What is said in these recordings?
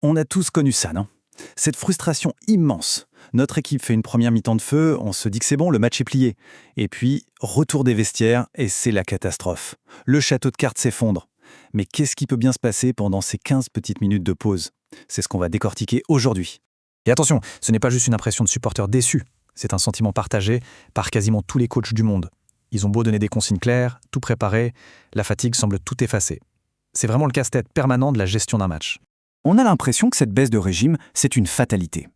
On a tous connu ça, non? Cette frustration immense. Notre équipe fait une première mi-temps de feu, on se dit que c'est bon, le match est plié. Et puis, retour des vestiaires, et c'est la catastrophe. Le château de cartes s'effondre. Mais qu'est-ce qui peut bien se passer pendant ces 15 petites minutes de pause? C'est ce qu'on va décortiquer aujourd'hui. Et attention, ce n'est pas juste une impression de supporters déçus, c'est un sentiment partagé par quasiment tous les coachs du monde. Ils ont beau donner des consignes claires, tout préparer, la fatigue semble tout effacer. C'est vraiment le casse-tête permanent de la gestion d'un match. On a l'impression que cette baisse de régime, c'est une fatalité.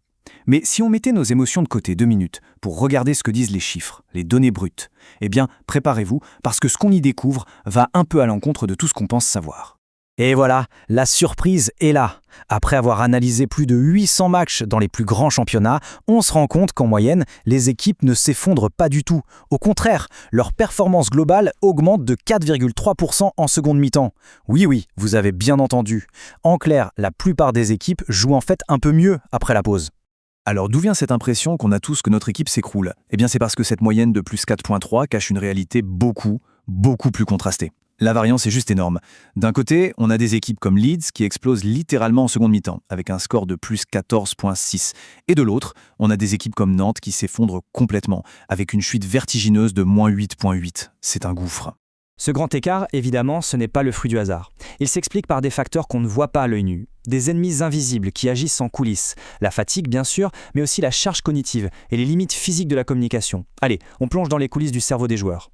Mais si on mettait nos émotions de côté 2 minutes pour regarder ce que disent les chiffres, les données brutes, eh bien, préparez-vous, parce que ce qu'on y découvre va un peu à l'encontre de tout ce qu'on pense savoir. Et voilà, la surprise est là. Après avoir analysé plus de 800 matchs dans les plus grands championnats, on se rend compte qu'en moyenne, les équipes ne s'effondrent pas du tout. Au contraire, leur performance globale augmente de 4,3% en seconde mi-temps. Oui, vous avez bien entendu. En clair, la plupart des équipes jouent en fait un peu mieux après la pause. Alors d'où vient cette impression qu'on a tous que notre équipe s'écroule? Eh bien c'est parce que cette moyenne de plus 4,3 cache une réalité beaucoup plus contrastée. La variance est juste énorme. D'un côté, on a des équipes comme Leeds qui explosent littéralement en seconde mi-temps, avec un score de plus 14,6. Et de l'autre, on a des équipes comme Nantes qui s'effondrent complètement, avec une chute vertigineuse de moins 8,8. C'est un gouffre. Ce grand écart, évidemment, ce n'est pas le fruit du hasard. Il s'explique par des facteurs qu'on ne voit pas à l'œil nu, des ennemis invisibles qui agissent en coulisses, la fatigue bien sûr, mais aussi la charge cognitive et les limites physiques de la communication. Allez, on plonge dans les coulisses du cerveau des joueurs.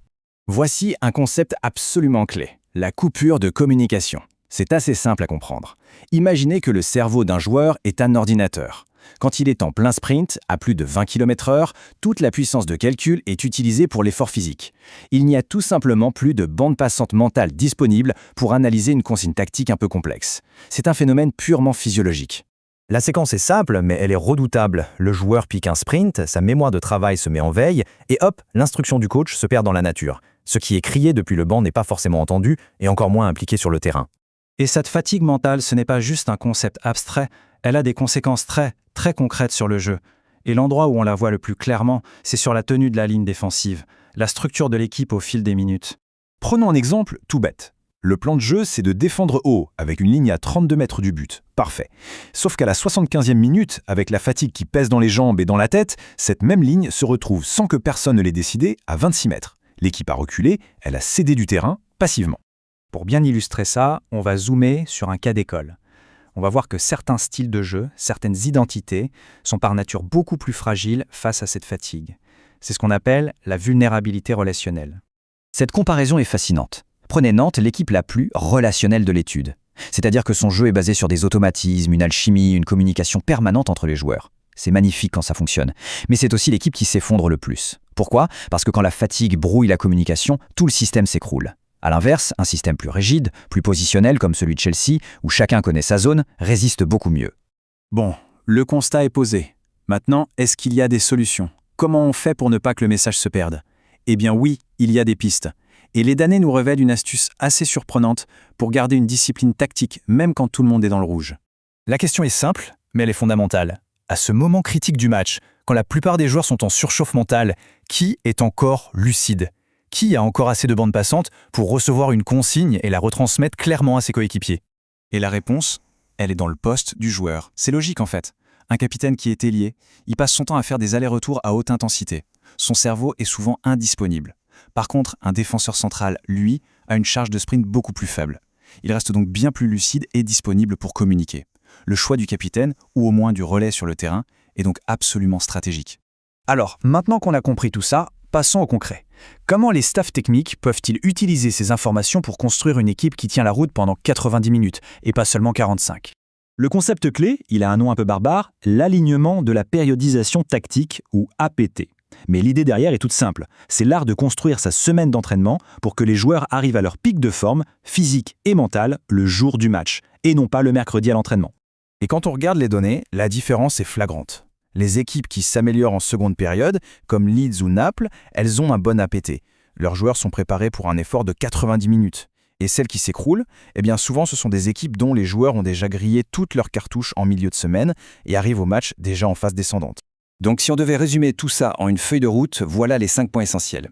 Voici un concept absolument clé, la coupure de communication. C'est assez simple à comprendre. Imaginez que le cerveau d'un joueur est un ordinateur. Quand il est en plein sprint, à plus de 20 km/h, toute la puissance de calcul est utilisée pour l'effort physique. Il n'y a tout simplement plus de bande passante mentale disponible pour analyser une consigne tactique un peu complexe. C'est un phénomène purement physiologique. La séquence est simple, mais elle est redoutable. Le joueur pique un sprint, sa mémoire de travail se met en veille, et hop, l'instruction du coach se perd dans la nature. Ce qui est crié depuis le banc n'est pas forcément entendu, et encore moins impliqué sur le terrain. Et cette fatigue mentale, ce n'est pas juste un concept abstrait, elle a des conséquences très concrètes sur le jeu. Et l'endroit où on la voit le plus clairement, c'est sur la tenue de la ligne défensive, la structure de l'équipe au fil des minutes. Prenons un exemple tout bête. Le plan de jeu, c'est de défendre haut, avec une ligne à 32 mètres du but. Parfait. Sauf qu'à la 75e minute, avec la fatigue qui pèse dans les jambes et dans la tête, cette même ligne se retrouve sans que personne ne l'ait décidé à 26 mètres. L'équipe a reculé, elle a cédé du terrain passivement. Pour bien illustrer ça, on va zoomer sur un cas d'école. On va voir que certains styles de jeu, certaines identités, sont par nature beaucoup plus fragiles face à cette fatigue. C'est ce qu'on appelle la vulnérabilité relationnelle. Cette comparaison est fascinante. Prenez Nantes, l'équipe la plus relationnelle de l'étude. C'est-à-dire que son jeu est basé sur des automatismes, une alchimie, une communication permanente entre les joueurs. C'est magnifique quand ça fonctionne. Mais c'est aussi l'équipe qui s'effondre le plus. Pourquoi? Parce que quand la fatigue brouille la communication, tout le système s'écroule. A l'inverse, un système plus rigide, plus positionnel comme celui de Chelsea, où chacun connaît sa zone, résiste beaucoup mieux. Bon, le constat est posé. Maintenant, est-ce qu'il y a des solutions? Comment on fait pour ne pas que le message se perde? Eh bien oui, il y a des pistes. Et les damnés nous révèlent une astuce assez surprenante pour garder une discipline tactique, même quand tout le monde est dans le rouge. La question est simple, mais elle est fondamentale. À ce moment critique du match, quand la plupart des joueurs sont en surchauffe mentale, qui est encore lucide? Qui a encore assez de bande passante pour recevoir une consigne et la retransmettre clairement à ses coéquipiers? Et la réponse, elle est dans le poste du joueur. C'est logique en fait. Un capitaine qui est ailier, il passe son temps à faire des allers-retours à haute intensité. Son cerveau est souvent indisponible. Par contre, un défenseur central, lui, a une charge de sprint beaucoup plus faible. Il reste donc bien plus lucide et disponible pour communiquer. Le choix du capitaine, ou au moins du relais sur le terrain, est donc absolument stratégique. Alors, maintenant qu'on a compris tout ça, passons au concret. Comment les staffs techniques peuvent-ils utiliser ces informations pour construire une équipe qui tient la route pendant 90 minutes, et pas seulement 45? Le concept clé, il a un nom un peu barbare, l'alignement de la périodisation tactique, ou APT. Mais l'idée derrière est toute simple, c'est l'art de construire sa semaine d'entraînement pour que les joueurs arrivent à leur pic de forme, physique et mentale, le jour du match, et non pas le mercredi à l'entraînement. Et quand on regarde les données, la différence est flagrante. Les équipes qui s'améliorent en seconde période, comme Leeds ou Naples, elles ont un bon APT. Leurs joueurs sont préparés pour un effort de 90 minutes. Et celles qui s'écroulent, eh bien souvent ce sont des équipes dont les joueurs ont déjà grillé toutes leurs cartouches en milieu de semaine et arrivent au match déjà en phase descendante. Donc si on devait résumer tout ça en une feuille de route, voilà les 5 points essentiels.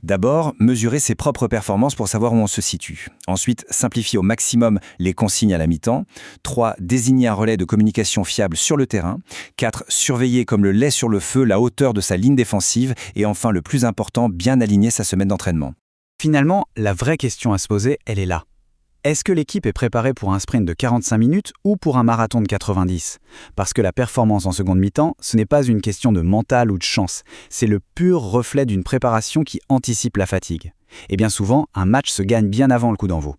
D'abord, mesurer ses propres performances pour savoir où on se situe. Ensuite, simplifier au maximum les consignes à la mi-temps. 3. Désigner un relais de communication fiable sur le terrain. 4. Surveiller comme le lait sur le feu la hauteur de sa ligne défensive. Et enfin, le plus important, bien aligner sa semaine d'entraînement. Finalement, la vraie question à se poser, elle est là. Est-ce que l'équipe est préparée pour un sprint de 45 minutes ou pour un marathon de 90 ? Parce que la performance en seconde mi-temps, ce n'est pas une question de mental ou de chance, c'est le pur reflet d'une préparation qui anticipe la fatigue. Et bien souvent, un match se gagne bien avant le coup d'envoi.